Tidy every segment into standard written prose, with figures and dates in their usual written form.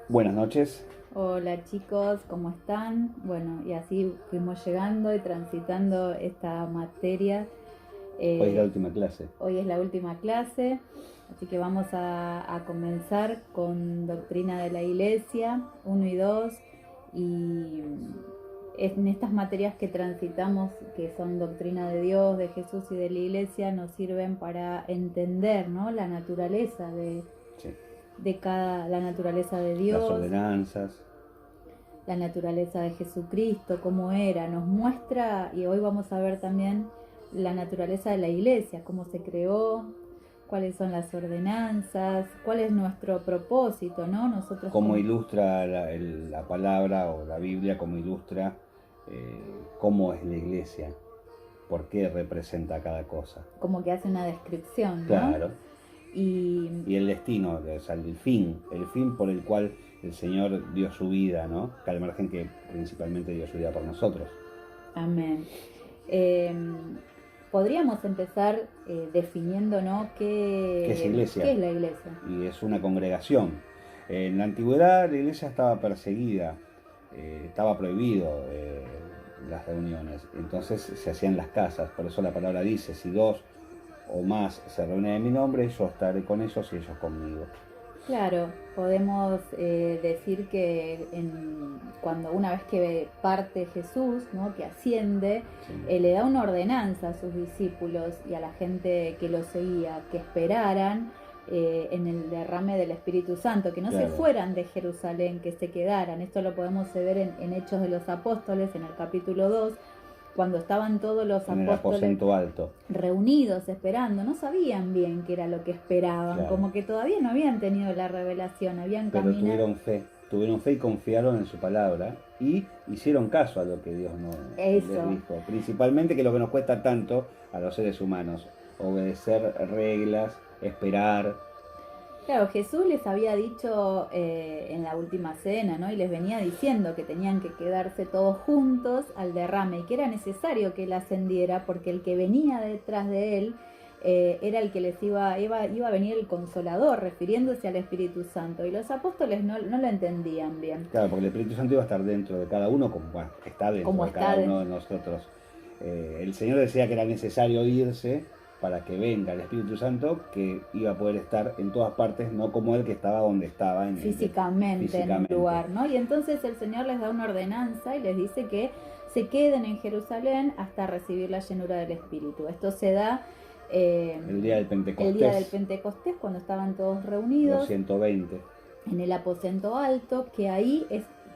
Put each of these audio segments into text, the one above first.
Buenas noches. Hola chicos, ¿cómo están? Bueno, y así fuimos llegando y transitando esta materia. Hoy es la Eh, última clase. Hoy es la última clase, así que vamos a comenzar con Doctrina de la Iglesia 1 y 2. Y en estas materias que transitamos, que son Doctrina de Dios, de Jesús y de la Iglesia, nos sirven para entender, ¿no?, la naturaleza Sí. la naturaleza de Las Dios, ordenanzas. la naturaleza de Jesucristo, cómo era, nos muestra, y hoy vamos a ver también la naturaleza de la iglesia, cómo se creó, cuáles son las ordenanzas, cuál es nuestro propósito, ¿no? Nosotros Cómo ilustra la palabra o la Biblia, cómo ilustra cómo es la iglesia, por qué representa cada cosa. como que hace una descripción, ¿no? Claro. Y Y el destino, o sea, el fin por el cual el Señor dio su vida, ¿no? Que al margen que principalmente dio su vida por nosotros. amén. Eh, Podríamos empezar definiendo, ¿no?, ¿Qué es iglesia? qué es la iglesia. Y es una congregación. En la antigüedad la iglesia estaba perseguida, estaba prohibido las reuniones, entonces se hacían en las casas, por eso la palabra dice, si dos o más se reúnen en mi nombre, yo estaré con ellos y ellos conmigo. Claro, podemos decir que cuando una vez que parte Jesús, ¿no?, que asciende, Sí. le da una ordenanza a sus discípulos y a la gente que lo seguía, que esperaran en el derrame del Espíritu Santo, que no se Claro. fueran de Jerusalén, que se quedaran. Esto lo podemos ver en Hechos de los Apóstoles, en el capítulo 2, cuando estaban todos los En el apóstoles aposento alto. reunidos esperando, no sabían bien qué era lo que esperaban, Claro. como que todavía no habían tenido la revelación, habían Pero caminado. tuvieron fe y confiaron en su palabra y hicieron caso a lo que Dios les Eso, dijo. Principalmente que lo que nos cuesta tanto a los seres humanos, obedecer reglas, esperar. claro, Jesús les había dicho en la última cena, ¿no?, y les venía diciendo que tenían que quedarse todos juntos al derrame y que era necesario que él ascendiera porque el que venía detrás de él era el que les iba a venir el Consolador, refiriéndose al Espíritu Santo, y los apóstoles no lo entendían bien. Claro, porque el Espíritu Santo iba a estar dentro de cada uno, como bueno, está dentro Como de cada está uno de nosotros. El Señor decía que era necesario irse para que venga el Espíritu Santo, que iba a poder estar en todas partes, no como él que estaba donde estaba físicamente en un lugar, ¿no? Y entonces el Señor les da una ordenanza y les dice que se queden en Jerusalén hasta recibir la llenura del Espíritu. Esto se da el día del Pentecostés. el día del Pentecostés, cuando estaban todos reunidos los 120. en el aposento alto, que ahí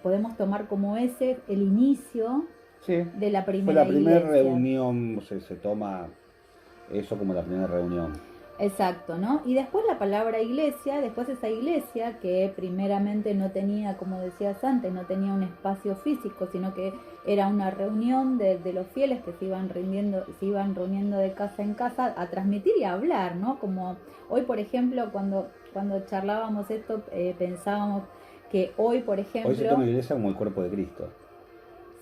podemos tomar como ese el inicio Sí, de la fue primera la primera iglesia. reunión, se toma eso como la primera reunión. Exacto, ¿no? Y después la palabra iglesia, después esa iglesia que primeramente no tenía, como decías antes, no tenía un espacio físico, sino que era una reunión de los fieles que se iban reuniendo de casa en casa a transmitir y a hablar, ¿no? Como hoy, por ejemplo, cuando charlábamos esto, pensábamos que hoy, por ejemplo... Hoy se toma la iglesia como el cuerpo de Cristo.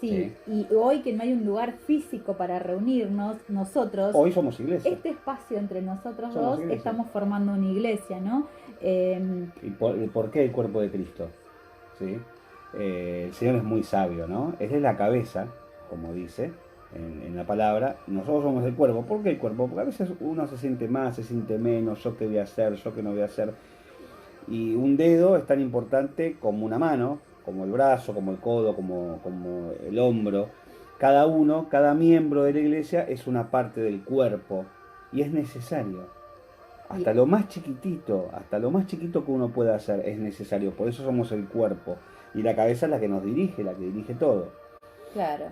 Sí, y hoy que no hay un lugar físico para reunirnos, nosotros, hoy somos iglesia. este espacio entre nosotros somos dos, iglesia. estamos formando una iglesia, ¿no? ¿Y por qué el cuerpo de Cristo? ¿Sí? El Señor es muy sabio, ¿no? Él es la cabeza, como dice en la palabra, nosotros somos el cuerpo. ¿Por qué el cuerpo? Porque a veces uno se siente más, se siente menos, yo qué voy a hacer, yo qué no voy a hacer. Y un dedo es tan importante como una mano, como el brazo, como el codo, como el hombro. Cada uno, cada miembro de la iglesia es una parte del cuerpo y es necesario. Hasta lo más chiquitito que uno pueda hacer es necesario. Por eso somos el cuerpo. Y la cabeza es la que nos dirige, la que dirige todo. Claro,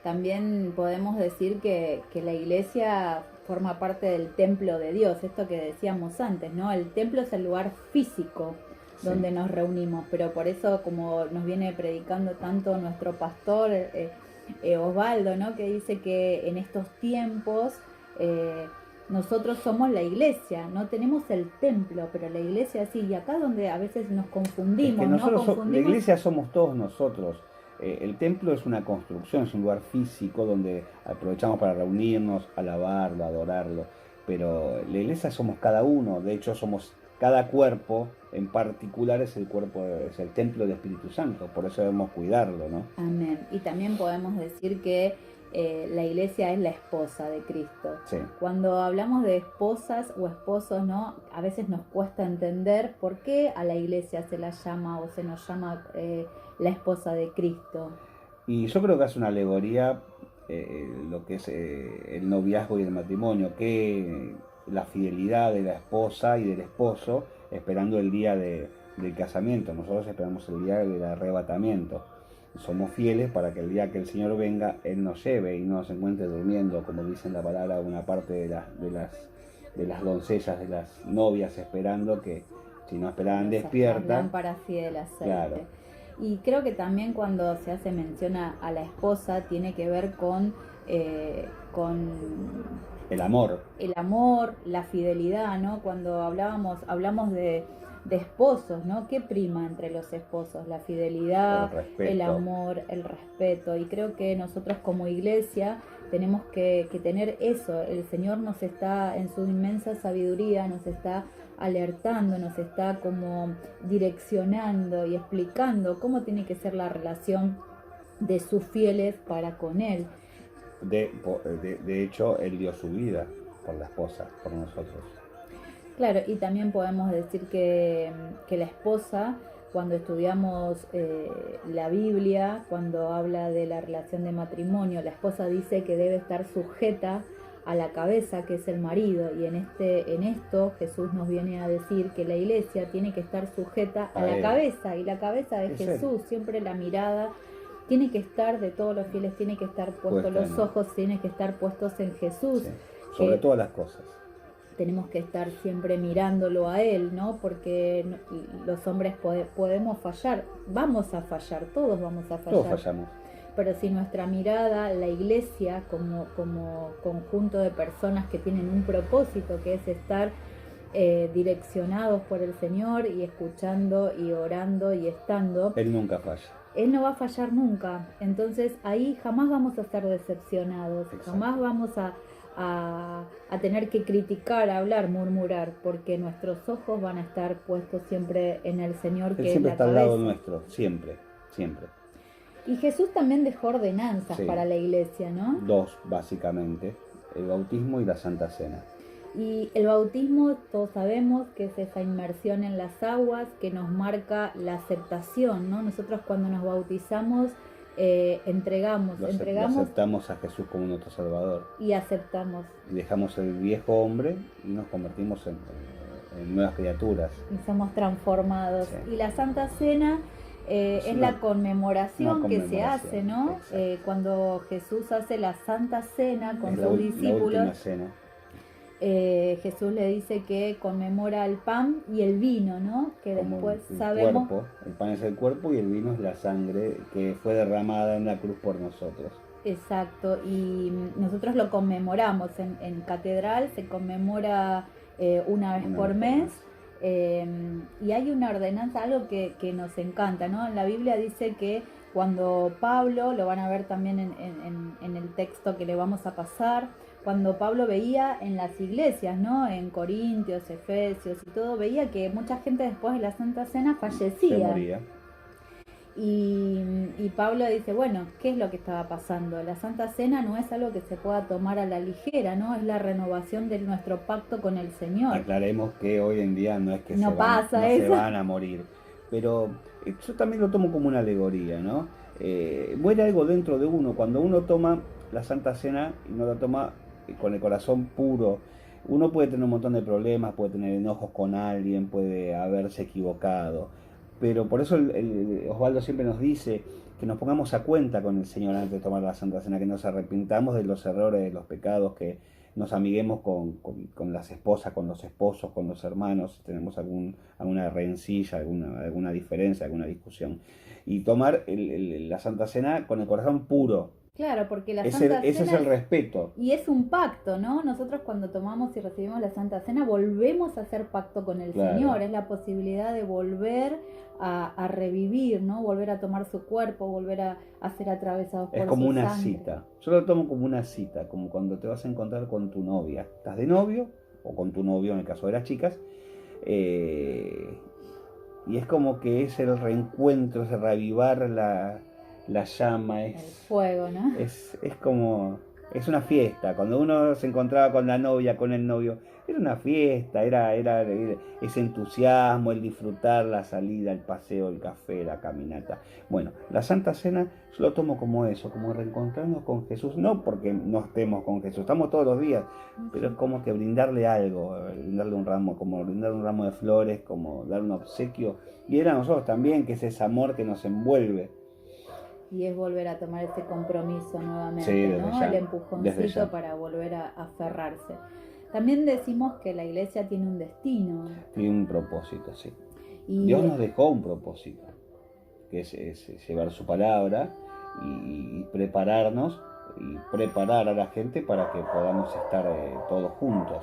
también podemos decir que la iglesia forma parte del templo de Dios, esto que decíamos antes, ¿no? El templo es el lugar físico donde nos reunimos, pero por eso, como nos viene predicando tanto nuestro pastor Osvaldo, ¿no?, que dice que en estos tiempos nosotros somos la iglesia, no tenemos el templo, pero la iglesia sí, y acá donde a veces nos confundimos, es que nosotros, ¿no? la iglesia somos todos nosotros. El templo es una construcción, es un lugar físico donde aprovechamos para reunirnos, alabarlo, adorarlo. Pero la iglesia somos cada uno, de hecho somos cada cuerpo en particular es el cuerpo, es el templo del Espíritu Santo, por eso debemos cuidarlo, ¿no? Amén. Y también podemos decir que la iglesia es la esposa de Cristo. Sí. Cuando hablamos de esposas o esposos, ¿no? A veces nos cuesta entender por qué a la iglesia se la llama o se nos llama la esposa de Cristo. Y yo creo que hace una alegoría lo que es el noviazgo y el matrimonio, que la fidelidad de la esposa y del esposo esperando el día del casamiento. Nosotros esperamos el día del arrebatamiento. Somos fieles para que el día que el Señor venga, Él nos lleve y no nos encuentre durmiendo, como dice en la palabra una parte de las doncellas, de las novias, esperando que si no esperaban despiertas. Lámpara así del aceite. Claro. Y creo que también cuando se hace mención a la esposa tiene que ver con el amor. El amor, la fidelidad, ¿no? Cuando hablamos de esposos, ¿no? ¿Qué prima entre los esposos? La fidelidad, el amor, el respeto. Y creo que nosotros como iglesia tenemos que tener eso. El Señor nos está, en su inmensa sabiduría, nos está alertando, nos está como direccionando y explicando cómo tiene que ser la relación de sus fieles para con Él. De hecho, Él dio su vida por la esposa, por nosotros. Claro, y también podemos decir que la esposa, cuando estudiamos la Biblia, cuando habla de la relación de matrimonio, la esposa dice que debe estar sujeta a la cabeza, que es el marido, y en esto Jesús nos viene a decir que la iglesia tiene que estar sujeta a la cabeza, y la cabeza de Jesús, siempre la mirada tiene que estar de todos los fieles, tiene que estar puestos los ojos, tiene que estar puestos en Jesús. Sí, sobre todas las cosas. Tenemos que estar siempre mirándolo a Él, ¿no? Porque los hombres podemos fallar, vamos a fallar, todos vamos a fallar. Todos fallamos. Pero si nuestra mirada, la iglesia como conjunto de personas que tienen un propósito, que es estar direccionados por el Señor y escuchando y orando y estando. Él nunca falla. Él no va a fallar nunca. Entonces ahí jamás vamos a estar decepcionados. Exacto. Jamás vamos a tener que criticar, hablar, murmurar, porque nuestros ojos van a estar puestos siempre en el Señor, que siempre es la está cabeza. al lado nuestro, siempre, siempre. Y Jesús también dejó ordenanzas para la iglesia, ¿no? Dos, básicamente, el bautismo y la Santa Cena. Y el bautismo, todos sabemos que es esa inmersión en las aguas que nos marca la aceptación, ¿no? Nosotros cuando nos bautizamos entregamos. Aceptamos a Jesús como nuestro Salvador. Y aceptamos. Y dejamos el viejo hombre y nos convertimos en nuevas criaturas. Y somos transformados. Sí. Y la Santa Cena es la conmemoración que se hace, ¿no? Cuando Jesús hace la Santa Cena con sus discípulos. La última cena. Jesús le dice que conmemora el pan y el vino, ¿no? Que como después sabemos... el pan es el cuerpo y el vino es la sangre que fue derramada en la cruz por nosotros. Exacto, y nosotros lo conmemoramos en catedral, se conmemora una vez por mes, y hay una ordenanza, algo que nos encanta, ¿no? En la Biblia dice que cuando Pablo, lo van a ver también en el texto que le vamos a pasar, cuando Pablo veía en las iglesias, ¿no? En Corintios, Efesios y todo, veía que mucha gente después de la Santa Cena fallecía. Se moría. Y Pablo dice, bueno, ¿qué es lo que estaba pasando? La Santa Cena no es algo que se pueda tomar a la ligera, ¿no? Es la renovación de nuestro pacto con el Señor. Aclaremos que hoy en día no es que no se van a morir, pero yo también lo tomo como una alegoría, ¿no? Muere algo dentro de uno. Cuando uno toma la Santa Cena y no la toma con el corazón puro, uno puede tener un montón de problemas, puede tener enojos con alguien, puede haberse equivocado, pero por eso Osvaldo siempre nos dice que nos pongamos a cuenta con el Señor antes de tomar la Santa Cena, que nos arrepintamos de los errores, de los pecados, que nos amiguemos con las esposas, con los esposos, con los hermanos, si tenemos alguna rencilla, alguna diferencia, alguna discusión, y tomar la Santa Cena con el corazón puro. Claro, porque la Santa Cena... Ese es el respeto. Y es un pacto, ¿no? Nosotros cuando tomamos y recibimos la Santa Cena volvemos a hacer pacto con el Señor. Es la posibilidad de volver a revivir, ¿no? Volver a tomar su cuerpo, volver a ser atravesados por su sangre. Es como una cita. Yo lo tomo como una cita, como cuando te vas a encontrar con tu novia. Estás de novio, o con tu novio en el caso de las chicas, Eh, y es como que es el reencuentro, es reavivar la llama, El fuego, ¿no? es como, es una fiesta. Cuando uno se encontraba con la novia, con el novio, era una fiesta, era ese entusiasmo, el disfrutar la salida, el paseo, el café, la caminata. Bueno, la Santa Cena yo lo tomo como eso, como reencontrarnos con Jesús, no porque no estemos con Jesús, estamos todos los días, pero es como que brindarle algo, brindarle un ramo, como brindar un ramo de flores, como dar un obsequio, y era a nosotros también, que es ese amor que nos envuelve. Y es volver a tomar ese compromiso nuevamente, Sí, desde ¿no? ya, El desde empujoncito ya. para volver a aferrarse. También decimos que la iglesia tiene un destino. Tiene un propósito, sí. Y Dios nos dejó un propósito, que es llevar su palabra y prepararnos y preparar a la gente para que podamos estar todos juntos.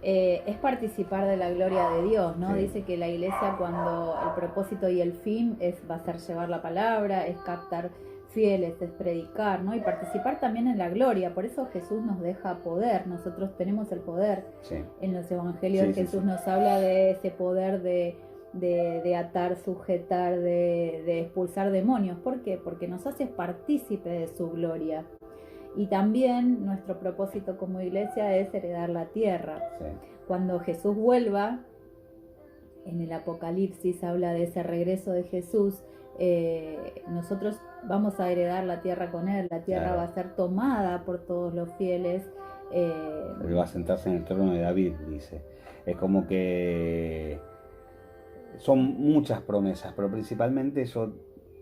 es participar de la gloria de Dios, ¿no? Sí. Dice que la iglesia, cuando el propósito y el fin va a ser llevar la palabra, es captar fieles, es predicar, ¿no? Y participar también en la gloria. Por eso Jesús nos deja poder, nosotros tenemos el poder. Sí. En los evangelios Sí, Jesús sí. nos habla de ese poder de atar, sujetar, de expulsar demonios. ¿Por qué? Porque nos hace partícipe de su gloria. Y también nuestro propósito como iglesia es heredar la tierra. Sí. Cuando Jesús vuelva, en el Apocalipsis habla de ese regreso de Jesús, nosotros vamos a heredar la tierra con Él, la tierra Claro. va a ser tomada por todos los fieles. Él va a sentarse en el trono de David, dice. Es como que son muchas promesas, pero principalmente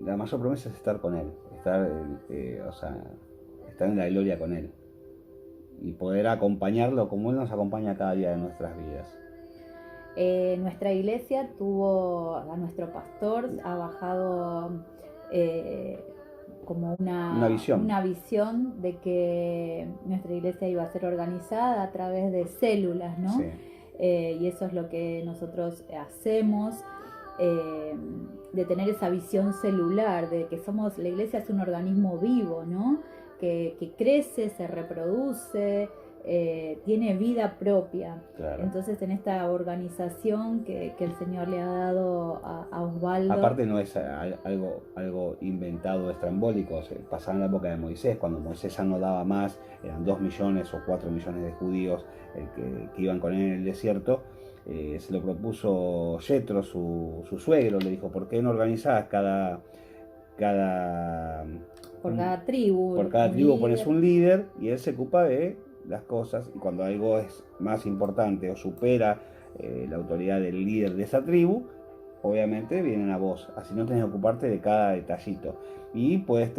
la mayor promesa es estar con Él, estar en la gloria con Él y poder acompañarlo como Él nos acompaña cada día de nuestras vidas. Nuestra iglesia tuvo a nuestro pastor, ha bajado como Una visión de que nuestra iglesia iba a ser organizada a través de células, ¿no? Sí. Y eso es lo que nosotros hacemos, de tener esa visión celular, de que la iglesia es un organismo vivo, ¿no? Que crece, se reproduce, tiene vida propia. Claro. Entonces, en esta organización que el Señor le ha dado a Osvaldo. Aparte no es algo inventado, estrambólico. Pasaba en la época de Moisés, cuando Moisés ya no daba más, eran 2 millones o 4 millones de judíos que iban con él en el desierto. Se lo propuso Yetro, su suegro, le dijo, ¿por qué no organizás por cada tribu pones un líder y él se ocupa de las cosas, y cuando algo es más importante o supera la autoridad del líder de esa tribu, obviamente vienen a vos, así no tenés que ocuparte de cada detallito y puedes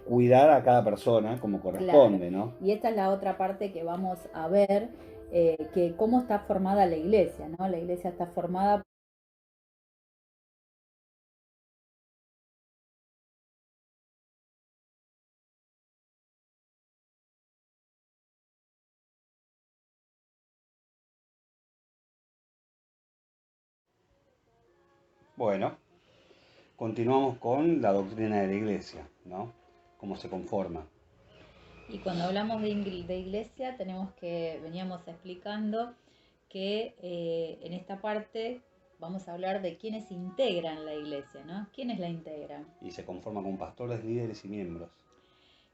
cuidar a cada persona como corresponde, claro. ¿no? Y esta es la otra parte que vamos a ver, que cómo está formada la iglesia, ¿no? La iglesia está formada Bueno, continuamos con la doctrina de la iglesia, ¿no? Cómo se conforma. Y cuando hablamos de iglesia, veníamos explicando que en esta parte vamos a hablar de quiénes integran la iglesia, ¿no? ¿Quiénes la integran? Y se conforma con pastores, líderes y miembros.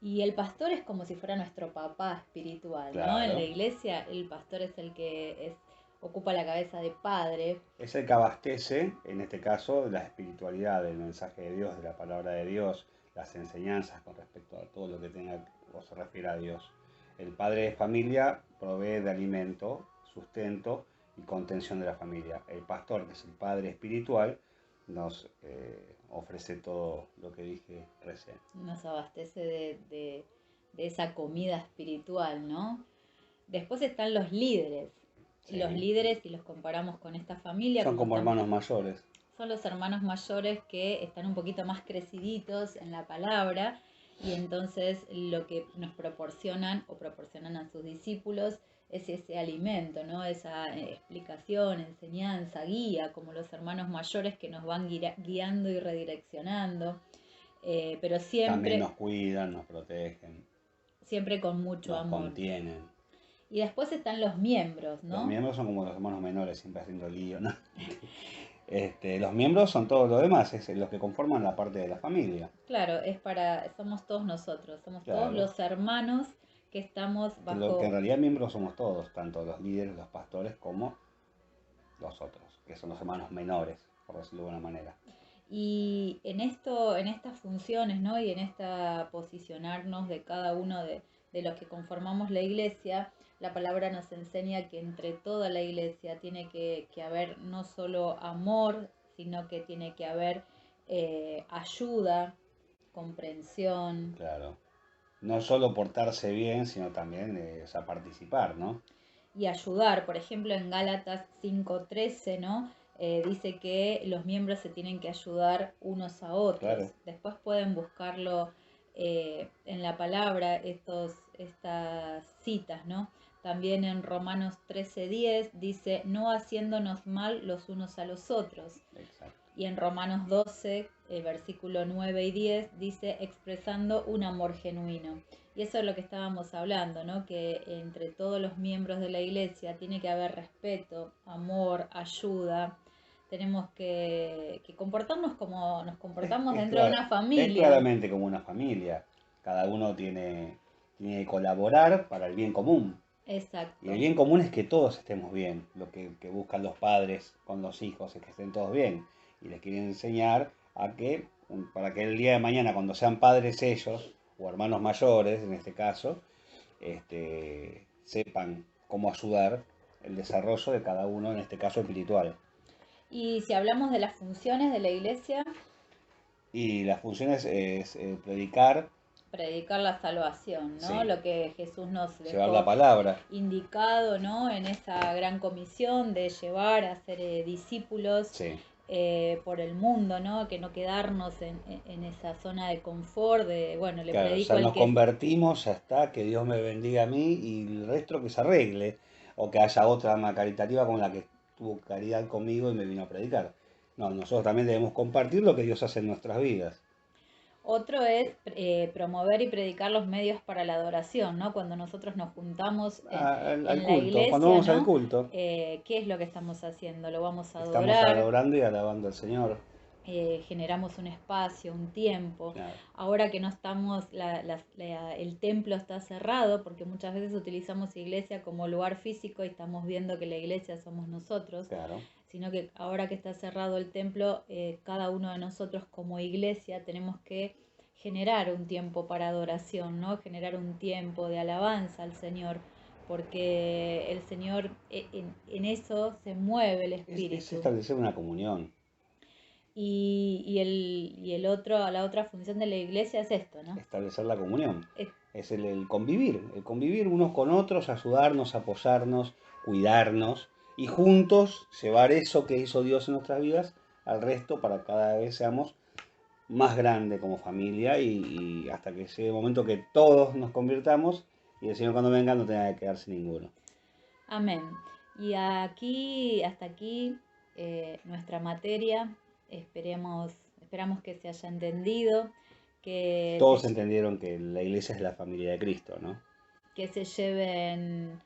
Y el pastor es como si fuera nuestro papá espiritual, Claro. ¿no? En la iglesia el pastor es el que ocupa la cabeza de padre. Es el que abastece, en este caso, la espiritualidad, del mensaje de Dios, de la palabra de Dios, las enseñanzas con respecto a todo lo que tenga o se refiere a Dios. El padre de familia provee de alimento, sustento y contención de la familia. El pastor, que es el padre espiritual, nos ofrece todo lo que dije recién. Nos abastece de esa comida espiritual, ¿no? Después están los líderes. Sí. Los líderes, si los comparamos con esta familia, son como hermanos mayores. Son los hermanos mayores que están un poquito más creciditos en la palabra, y entonces lo que nos proporcionan o proporcionan a sus discípulos es ese alimento, ¿no? Esa explicación, enseñanza, guía, como los hermanos mayores que nos van guiando y redireccionando, pero siempre... También nos cuidan, nos protegen. Siempre con mucho amor. Nos contienen. Y después están los miembros, Los ¿no? miembros son como los hermanos menores, siempre haciendo lío, ¿no? Los miembros son todo lo demás, es los que conforman la parte de la familia. Claro, somos todos nosotros, somos todos Claro. los hermanos que estamos Que en bajo. realidad miembros somos todos, tanto los líderes, los pastores, como los otros, que son los hermanos menores, por decirlo de alguna manera. Y en estas funciones, ¿no? Y en esta posicionarnos de cada uno de los que conformamos la iglesia, la palabra nos enseña que entre toda la iglesia tiene que haber no solo amor, sino que tiene que haber ayuda, comprensión. Claro. No solo portarse bien, sino también a participar, ¿no? Y ayudar. Por ejemplo, en Gálatas 5:13, ¿no? Dice que los miembros se tienen que ayudar unos a otros. Claro. Después pueden buscarlo en la palabra, estas citas, ¿no? También en Romanos 13:10 dice, no haciéndonos mal los unos a los otros. Exacto. Y en Romanos 12, versículo 9 y 10, dice expresando un amor genuino. Y eso es lo que estábamos hablando, ¿no? Que entre todos los miembros de la iglesia tiene que haber respeto, amor, ayuda. Tenemos que comportarnos como nos comportamos dentro de una Es familia. claramente como una familia. Cada uno tiene que colaborar para el bien común. Y el Exacto. bien común es que todos estemos bien. Lo que buscan los padres con los hijos es que estén todos bien. Y les quieren enseñar para que el día de mañana, cuando sean padres ellos, o hermanos mayores en este caso, sepan cómo ayudar el desarrollo de cada uno, en este caso espiritual. Y si hablamos de las funciones de la iglesia, Y las funciones es predicar, predicar la salvación, ¿no? sí, Lo que Jesús nos llevar la dejó palabra, indicado, ¿no? En esa gran comisión de llevar a ser discípulos sí. por el mundo, ¿no? Que no quedarnos en esa zona de confort, de, bueno, le Claro, predico ya al nos que es. convertimos, ya está, que Dios me bendiga a mí y el resto que se arregle. O que haya otra alma caritativa con la que tuvo caridad conmigo y me vino a predicar. No, nosotros también debemos compartir lo que Dios hace en nuestras vidas. Otro es promover y predicar los medios para la adoración, ¿no? Cuando nosotros nos juntamos Al en la culto, cuando iglesia, vamos al ¿no? culto, ¿Qué es lo que estamos haciendo? Lo vamos a estamos adorar, adorando y alabando al Señor. generamos un espacio, un tiempo. Claro, Ahora que no estamos, el templo está cerrado, porque muchas veces utilizamos iglesia como lugar físico y estamos viendo que la iglesia somos nosotros, claro. sino que ahora que está cerrado el templo, cada uno de nosotros como iglesia tenemos que generar un tiempo para adoración, ¿no? Generar un tiempo de alabanza al Señor, porque el Señor en eso se mueve el Es Espíritu. establecer una comunión, La otra función de la iglesia es esto, ¿no? establecer la comunión. Es Es el convivir unos con otros, ayudarnos, apoyarnos, cuidarnos y juntos llevar eso que hizo Dios en nuestras vidas al resto para que cada vez seamos más grandes como familia y hasta que llegue el momento que todos nos convirtamos y el Señor cuando venga no tenga que quedarse ninguno. amén. Y hasta aquí nuestra materia. Esperamos que se haya entendido, que Todos entendieron que la iglesia es la familia de Cristo, ¿no? que se lleven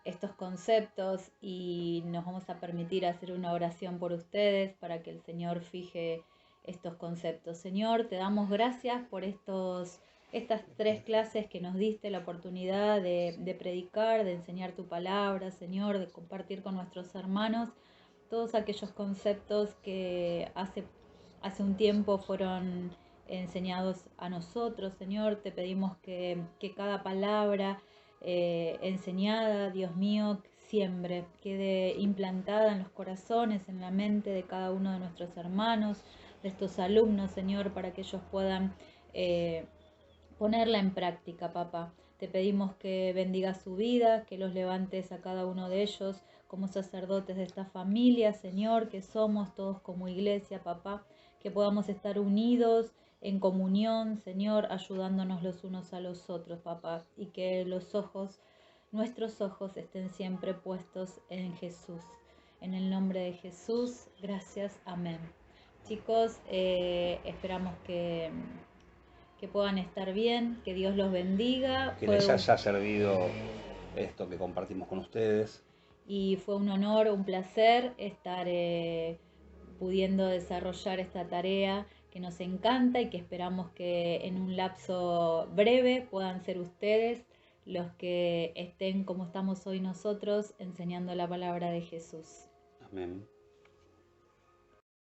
estos conceptos y nos vamos a permitir hacer una oración por ustedes para que el Señor fije estos conceptos. Señor, te damos gracias por estas 3 clases que nos diste la oportunidad de predicar, de enseñar tu palabra, Señor, de compartir con nuestros hermanos todos aquellos conceptos que hace un tiempo fueron enseñados a nosotros, Señor. Te pedimos que cada palabra enseñada, Dios mío, siempre quede implantada en los corazones, en la mente de cada uno de nuestros hermanos, de estos alumnos, Señor, para que ellos puedan ponerla en práctica, papá. Te pedimos que bendigas su vida, que los levantes a cada uno de ellos como sacerdotes de esta familia, Señor, que somos todos como iglesia, papá, que podamos estar unidos en comunión, Señor, ayudándonos los unos a los otros, papá, y que nuestros ojos estén siempre puestos en Jesús. En el nombre de Jesús, gracias, amén. Chicos, esperamos que puedan estar bien, que Dios los bendiga. Que les haya servido esto que compartimos con ustedes. Y fue un honor, un placer estar pudiendo desarrollar esta tarea que nos encanta y que esperamos que en un lapso breve puedan ser ustedes los que estén como estamos hoy nosotros enseñando la palabra de Jesús. Amén.